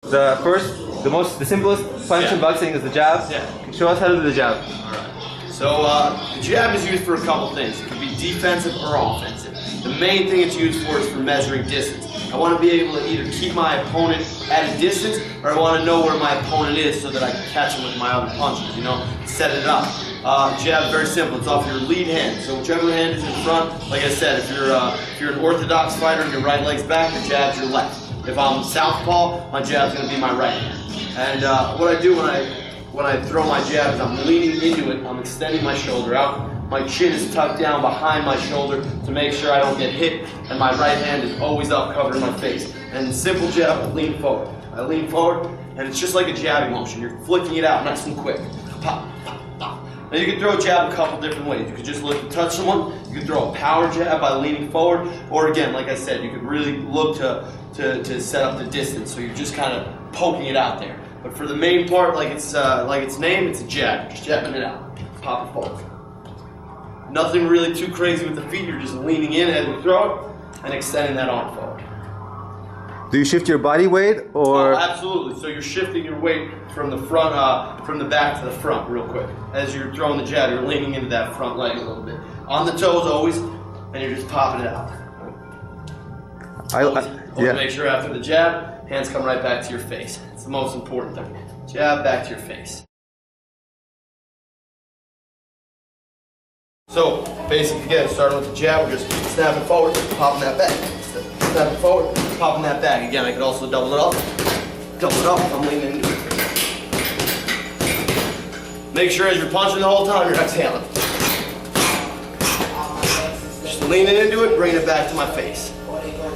The simplest punch in boxing is the jab. Yeah. Show us how to do the jab. Alright. So the jab is used for a couple things. It can be defensive or offensive. The main thing it's used for is for measuring distance. I want to be able to either keep my opponent at a distance, or I want to know where my opponent is so that I can catch him with my other punches, you know, set it up. Jab is very simple. It's off your lead hand. So whichever hand is in front, like I said, if you're an orthodox fighter and your right leg's back, your jab's your left. If I'm southpaw, my jab's going to be my right hand. And what I do when I throw my jab is I'm leaning into it. I'm extending my shoulder out. My chin is tucked down behind my shoulder to make sure I don't get hit, and my right hand is always up covering my face. And simple jab, I lean forward. I lean forward, and it's just like a jabbing motion. You're flicking it out nice and quick. Pop, pop, pop. Now you can throw a jab a couple different ways. You could just look to touch someone. You could throw a power jab by leaning forward, or again, like I said, you could really look to set up the distance. So you're just kind of poking it out there. But for the main part, like its name, it's a jab. Just jabbing it out. Pop it forward. Nothing really too crazy with the feet. You're just leaning in as you throw it and extending that arm forward. Do you shift your body weight or? Oh, absolutely. So you're shifting your weight from the front, from the back to the front, real quick. As you're throwing the jab, you're leaning into that front leg a little bit. On the toes always, and you're just popping it out. Always make sure after the jab, hands come right back to your face. It's the most important thing. Jab back to your face. So, basically, again, starting with the jab, we're just snapping forward, popping that back. Snapping forward, popping that back. Again, I could also double it up. Double it up, I'm leaning into it. Make sure as you're punching the whole time, you're exhaling. Just leaning into it, bringing it back to my face.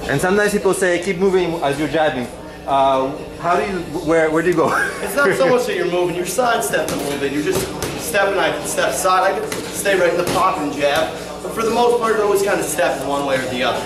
And sometimes people say, keep moving as you're jabbing. How do you, where do you go? It's not so much that you're moving, you're sidestepping a little bit. You're just stepping, I can step aside, I can stay right in the pocket and jab. But for the most part, you're always kind of stepping one way or the other.